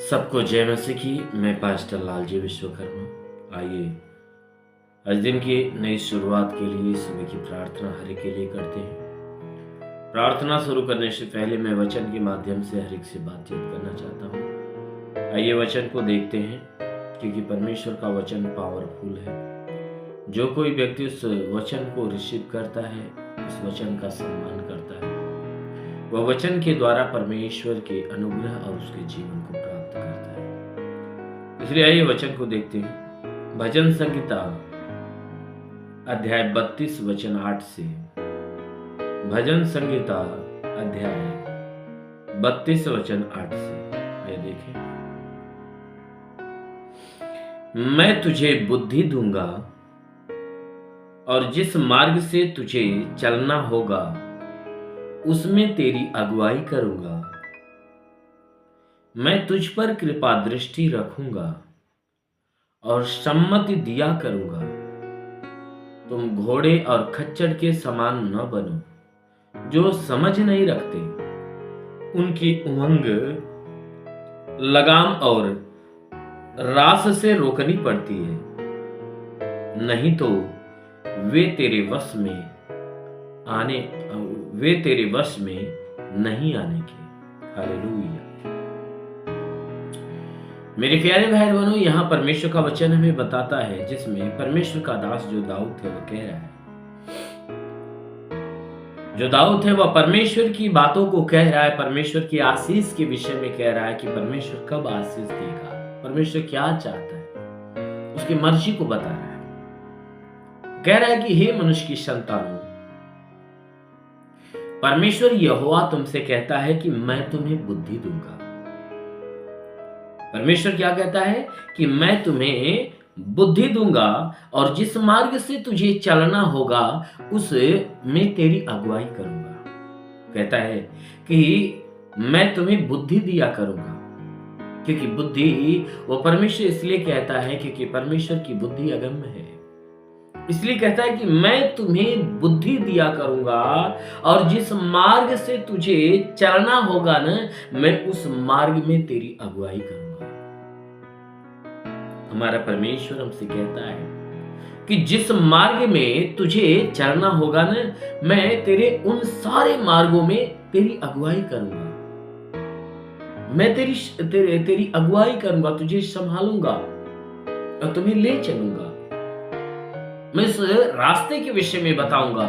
सबको जय मसीह की। मैं पास्टर लालजी विश्वकर्मा। आइए आज दिन की नई शुरुआत के लिए सुबह की प्रार्थना हर एक के लिए करते हैं। प्रार्थना शुरू करने से पहले मैं वचन के माध्यम से हर एक से बातचीत करना चाहता हूँ। आइए वचन को देखते हैं, क्योंकि परमेश्वर का वचन पावरफुल है। जो कोई व्यक्ति उस वचन को रिसीव करता है, उस वचन का सम्मान करता है, वह वचन के द्वारा परमेश्वर के अनुग्रह और उसके जीवन को प्राप्त करता है। इसलिए आइए वचन को देखते हैं। भजन संहिता अध्याय 32 वचन 8 से। भजन संहिता अध्याय 32 वचन 8 से आइए देखें। मैं तुझे बुद्धि दूंगा और जिस मार्ग से तुझे चलना होगा उसमें तेरी अगुवाई करूंगा। मैं तुझ पर कृपा दृष्टि रखूंगा और सम्मति दिया करूंगा। तुम घोड़े और खच्चर के समान न बनो, जो समझ नहीं रखते। उनकी उमंग लगाम और रास से रोकनी पड़ती है, नहीं तो वे तेरे वश में नहीं आने के। हालेलुया। मेरे प्यारे भाई बहनों, यहाँ परमेश्वर का वचन हमें बताता है, जिसमें परमेश्वर का दास जो दाऊद थे वह कह रहा है, जो दाऊद है वह परमेश्वर की बातों को कह रहा है, परमेश्वर की आशीष के विषय में कह रहा है कि परमेश्वर कब आशीष देगा, परमेश्वर क्या चाहता है, उसकी मर्जी को बता रहा है। कह रहा है कि हे मनुष्य की संतानों, परमेश्वर यहोवा तुमसे कहता है कि मैं तुम्हें बुद्धि दूंगा। परमेश्वर क्या कहता है कि मैं तुम्हें बुद्धि दूंगा और जिस मार्ग से तुझे चलना होगा उस में तेरी अगुवाई करूंगा। कहता है कि मैं तुम्हें बुद्धि दिया करूंगा, क्योंकि बुद्धि वो परमेश्वर इसलिए कहता है क्योंकि परमेश्वर की बुद्धि अगम्य है। इसलिए कहता है कि मैं तुम्हें बुद्धि दिया करूंगा और जिस मार्ग से तुझे चलना होगा ना, मैं उस मार्ग में तेरी अगुवाई करूंगा। हमारा परमेश्वर हमसे कहता है कि जिस मार्ग में तुझे चलना होगा ना, मैं तेरे उन सारे मार्गों में तेरी अगुवाई करूंगा। मैं तेरी अगुवाई करूंगा, तुझे संभालूंगा और तुम्हें ले चलूंगा। मैं इस रास्ते के विषय में बताऊंगा।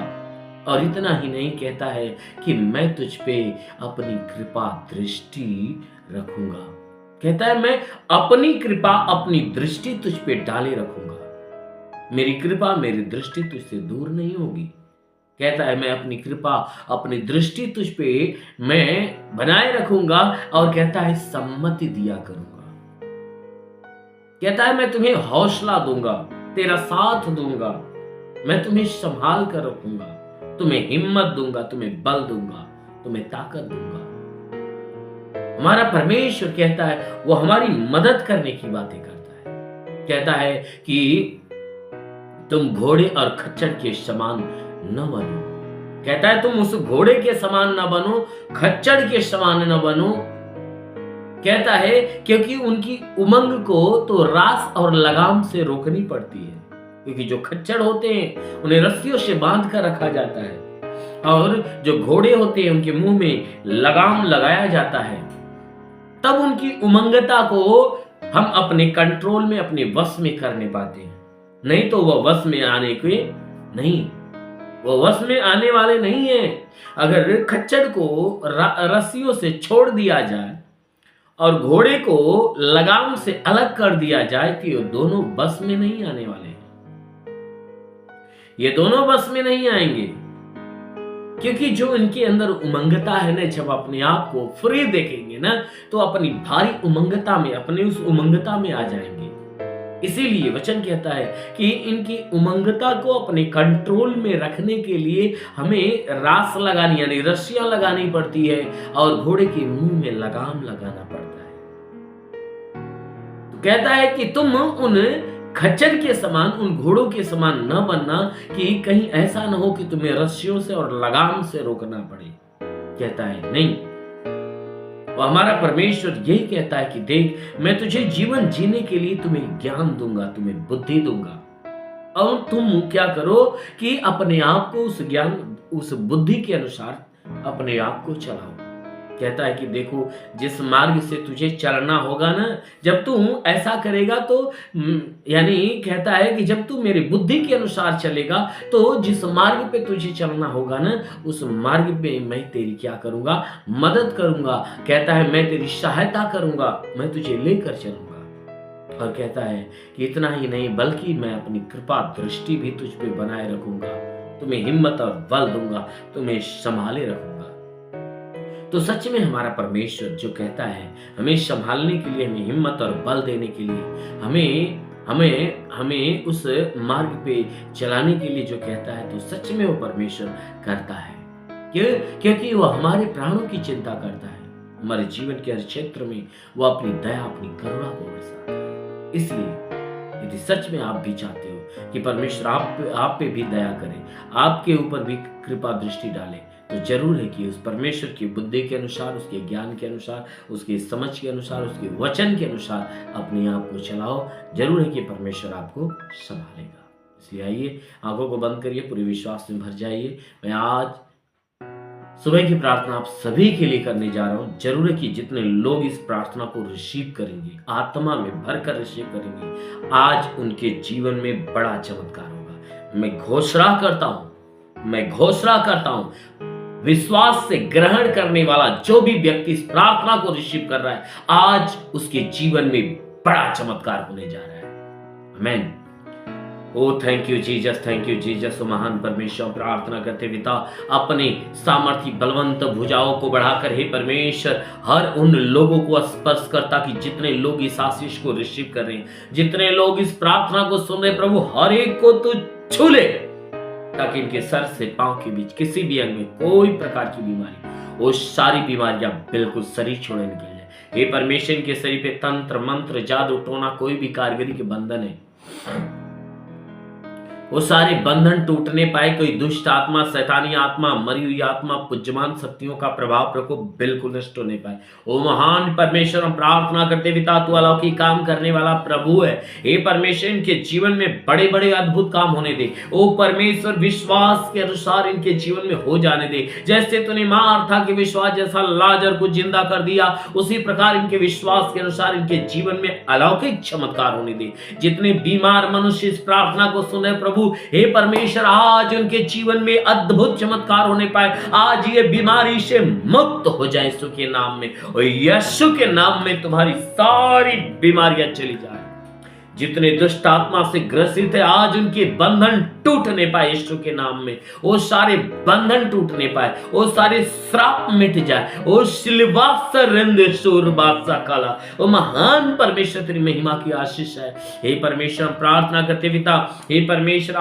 और इतना ही नहीं, कहता है कि मैं तुझ पे अपनी कृपा दृष्टि रखूंगा। कहता है मैं अपनी कृपा अपनी दृष्टि तुझ पे डाले रखूंगा। मेरी कृपा मेरी दृष्टि तुझसे दूर नहीं होगी। कहता है मैं अपनी कृपा अपनी दृष्टि तुझ पे मैं बनाए रखूंगा। और कहता है सम्मति दिया करूंगा। कहता है मैं तुम्हें हौसला दूंगा, तेरा साथ दूंगा, मैं तुम्हें संभाल कर रखूंगा, तुम्हें हिम्मत दूंगा, तुम्हें बल दूंगा, तुम्हें ताकत दूंगा। हमारा परमेश्वर कहता है वो हमारी मदद करने की बातें करता है। कहता है कि तुम घोड़े और खच्चर के समान न बनो। कहता है तुम उस घोड़े के समान न बनो, खच्चर के समान न बनो। कहता है क्योंकि उनकी उमंग को तो रास और लगाम से रोकनी पड़ती है, क्योंकि जो खच्चर होते हैं उन्हें रस्सियों से बांध कर रखा जाता है, और जो घोड़े होते हैं उनके मुंह में लगाम लगाया जाता है। तब उनकी उमंगता को हम अपने कंट्रोल में अपने वश में करने पाते हैं, नहीं तो वह वश में आने के नहीं, वो वश में आने वाले नहीं है। अगर खच्चर को रस्सियों से छोड़ दिया जाए और घोड़े को लगाम से अलग कर दिया जाए तो ये दोनों बस में नहीं आने वाले हैं। ये दोनों बस में नहीं आएंगे, क्योंकि जो इनके अंदर उमंगता है ना, जब अपने आप को फ्री देखेंगे ना, तो अपनी भारी उमंगता में, अपने उस उमंगता में आ जाएंगे। इसीलिए वचन कहता है कि इनकी उमंगता को अपने कंट्रोल में रखने के लिए हमें रास लगानी यानी रस्सियां लगानी पड़ती है और घोड़े के मुंह में लगाम लगाना पड़ता है। तो कहता है कि तुम उन खच्चर के समान, उन घोड़ों के समान न बनना कि कहीं ऐसा न हो कि तुम्हें रस्सियों से और लगाम से रोकना पड़े। कहता है नहीं, और हमारा परमेश्वर यही कहता है कि देख, मैं तुझे जीवन जीने के लिए तुम्हें ज्ञान दूंगा, तुम्हें बुद्धि दूंगा, और तुम क्या करो कि अपने आप को उस ज्ञान, उस बुद्धि के अनुसार अपने आप को चलाओ। कहता है कि देखो, जिस मार्ग से तुझे चलना होगा ना, जब तू ऐसा करेगा तो यानी कहता है कि जब तू मेरी बुद्धि के अनुसार चलेगा तो जिस मार्ग पे तुझे चलना होगा ना, उस मार्ग पे मैं तेरी क्या करूंगा, मदद करूंगा। कहता है मैं तेरी सहायता करूंगा, मैं तुझे लेकर चलूंगा। और कहता है कि इतना ही नहीं, बल्कि मैं अपनी कृपा दृष्टि भी तुझ पे बनाए रखूंगा, तुम्हें हिम्मत और बल दूंगा, तुम्हें संभाले रखूंगा। तो सच में हमारा परमेश्वर जो कहता है हमें संभालने के लिए, हमें हिम्मत और बल देने के लिए, हमें उस मार्ग पे चलाने के लिए जो कहता है, तो सच में वो परमेश्वर करता है। क्यों? क्योंकि वो हमारे प्राणों की चिंता करता है, हमारे जीवन के हर क्षेत्र में वो अपनी दया, अपनी करुणा को बरसाता है। इसलिए यदि सच में आप भी चाहते हो कि परमेश्वर आप पे भी दया करे, आपके ऊपर भी कृपा दृष्टि डाले, तो जरूर है कि उस परमेश्वर की बुद्धि के अनुसार, उसके ज्ञान के अनुसार, उसकी समझ के अनुसार, उसके वचन के अनुसार अपने आप को चलाओ। जरूर है कि परमेश्वर आपको संभालेगा। इसलिए आइए, आंखों को बंद करिए, पूरे विश्वास में भर जाइए। मैं आज सुबह की प्रार्थना आप सभी के लिए करने जा रहा हूं। जरूर है कि जितने लोग इस प्रार्थना को रिसीव करेंगे, आत्मा में भरकर रिसीव करेंगे, आज उनके जीवन में बड़ा चमत्कार होगा। मैं घोषणा करता हूं, विश्वास से ग्रहण करने वाला जो भी व्यक्ति इस प्रार्थना को रिसीव कर रहा है, आज उसके जीवन में बड़ा चमत्कार होने जा रहा है। आमीन। Oh thank you Jesus, thank you Jesus. महान परमेश्वर, प्रार्थना करते पिता, अपने सामर्थ्य बलवंत भुजाओं को बढ़ाकर हे परमेश्वर हर उन लोगों को स्पर्श करता कि जितने लोग इस आशीष को रिसीव कर रहे हैं, जितने लोग इस प्रार्थना को सुन रहे, प्रभु हर एक को तू छू ले, ताकि इनके सर से पांव के बीच किसी भी अंग में कोई प्रकार की बीमारी, वो सारी बीमारियां बिल्कुल शरीर छोड़े निकल जाए। हे परमेश्वर के शरीर पे तंत्र मंत्र जादू टोना कोई भी कारीगरी के बंधन है, वो सारे बंधन टूटने पाए। कोई दुष्ट आत्मा, शैतानी आत्मा, मरी हुई आत्मा, पुज्यमान शक्तियों का प्रभाव प्रकोप बिल्कुल नष्ट होने पाए। ओ महान परमेश्वर, हम प्रार्थना करते पिता, तू अलौकिक काम करने वाला प्रभु है। हे परमेश्वर, इनके जीवन में बड़े बड़े अद्भुत काम होने दे। ओ परमेश्वर, विश्वास के अनुसार इनके जीवन में हो जाने दे। जैसे तूने मार्था के विश्वास जैसा लाजर को जिंदा कर दिया, उसी प्रकार इनके विश्वास के अनुसार इनके जीवन में अलौकिक चमत्कार होने दे। जितने बीमार मनुष्य इस प्रार्थना को सुने प्रभु, हे परमेश्वर, आज उनके जीवन में अद्भुत चमत्कार होने पाए। आज ये बीमारी से मुक्त हो जाए यीशु के नाम में, और यीशु के नाम में तुम्हारी सारी बीमारियां चली जाए। जितने दुष्ट आत्मा से ग्रसित है, आज उनके बंधन टूटने पाए यीशु के नाम में। वो सारे बंधन टूटने पाए, वो सारे श्राप मिट जाए। ओ काला, ओ महान परमेश्वर, तेरी महिमा की आशीष है। हे परमेश्वर, हम प्रार्थना करते पिता, हे परमेश्वर,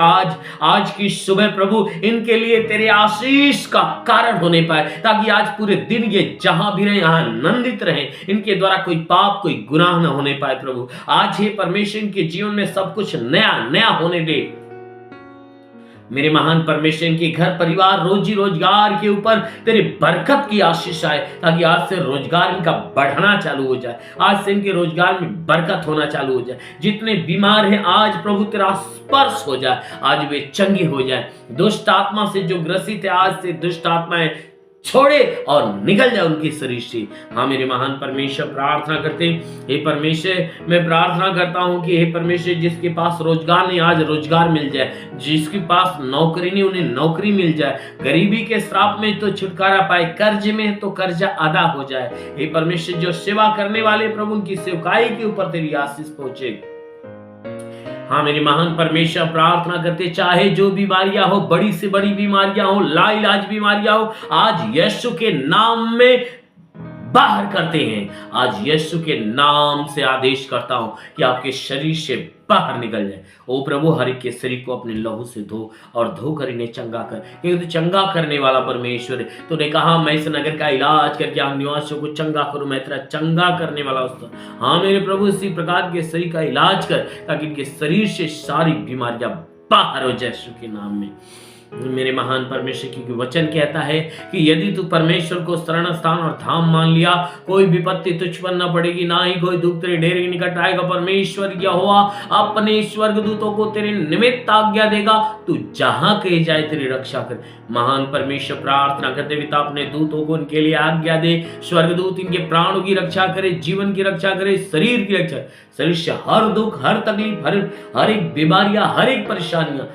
आज की सुबह प्रभु इनके लिए तेरे आशीष का कारण होने पाए, ताकि आज पूरे दिन ये जहां भी रहे आनंदित रहे, इनके द्वारा कोई पाप, कोई गुनाह न होने पाए। प्रभु आज हे परमेश्वर के जीवन में सब कुछ नया नया होने दे। मेरे महान परमेश्वर के घर परिवार, रोजी रोजगार के ऊपर तेरी बरकत की आशीष आए, ताकि आज से रोजगार इनका बढ़ना चालू हो जाए, आज से इनके रोजगार में बरकत होना चालू हो जाए। जितने बीमार हैं, आज प्रभु तेरा स्पर्श हो जाए, आज वे चंगे हो जाए। दुष्ट आत्मा से जो ग्रसित है, आज से दुष्ट आत्माएं छोड़े और निकल जाए उनके शरीर से। हाँ मेरे महान परमेश्वर, प्रार्थना करते हे परमेश्वर, मैं प्रार्थना करता हूँ कि हे परमेश्वर, जिसके पास रोजगार नहीं आज रोजगार मिल जाए, जिसके पास नौकरी नहीं उन्हें नौकरी मिल जाए, गरीबी के श्राप में तो छुटकारा पाए, कर्ज में तो कर्जा अदा हो जाए। हे परमेश्वर, जो सेवा करने वाले प्रभु, उनकी सेवकाई के ऊपर तेरी आशीष पहुंचे। हाँ मेरे महान परमेश्वर, प्रार्थना करते चाहे जो बीमारियां हो, बड़ी से बड़ी बीमारियां हो, लाइलाज बीमारियां हो, आज यीशु के नाम में बाहर करते हैं। आज यीशु के नाम से आदेश करता हूं कि आपके शरीर से बाहर निकल जाए। ओ प्रभु, हर एक के शरीर को अपने लहू से धो और धोकर इन्हें चंगा कर, क्योंकि तू चंगा करने वाला परमेश्वर है। तूने कहा मैं इस नगर का इलाज करके आप निवासियों को चंगा करूं, मैं तेरा चंगा करने वाला हूं। हाँ मेरे प्रभु, इसी प्रकार के शरीर का इलाज कर, ताकि इनके शरीर से सारी बीमारियां बाहर हो जाए यीशु के नाम में। मेरे महान परमेश्वर की वचन कहता है कि यदि तू परमेश्वर को शरण स्थान और धाम मान लिया, कोई विपत्ति तुझ पर न पड़ेगी, ना ही कोई दुख तेरे डेरे के निकट आएगा। परमेश्वर यहोवा अपने स्वर्गदूतों को तेरे निमित्त आज्ञा देगा, तू जहां कहीं जाए तेरी रक्षा कर। महान परमेश्वर प्रार्थना करते पिता अपने दूतों को उनके लिए आज्ञा दे, स्वर्गदूत इनके प्राणों की रक्षा करे, जीवन की रक्षा करे, शरीर की रक्षा, शरीर से हर दुख, हर तकलीफ, हर एक बीमारियां, हर एक परेशानियां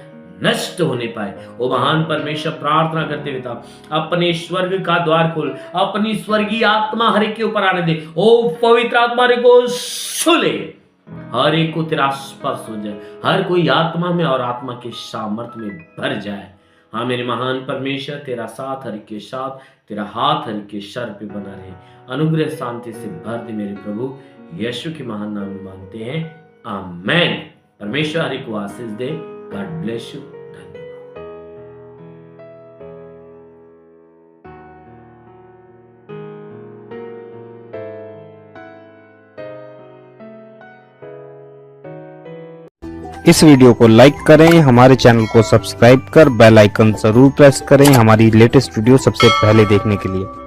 नष्ट होने पाए। ओ महान परमेश्वर प्रार्थना करते पिता अपने स्वर्ग का द्वार खोल, अपनी स्वर्गीय आत्मा हर एक के ऊपर आने दे। ओ पवित्र आत्मा को छू ले, हर एक को तेरा स्पर्श हो जाए, हर कोई आत्मा में और आत्मा के सामर्थ्य में भर जाए। हाँ मेरे महान परमेश्वर, तेरा साथ हर एक के साथ, तेरा हाथ हर एक के सर पे बना रहे, अनुग्रह शांति से भर दे मेरे प्रभु, यीशु के महान नाम में मांगते हैं, आमेन। परमेश्वर हर एक को आशीष दे। God bless you. इस वीडियो को लाइक करें, हमारे चैनल को सब्सक्राइब कर बेल आइकन जरूर प्रेस करें हमारी लेटेस्ट वीडियो सबसे पहले देखने के लिए।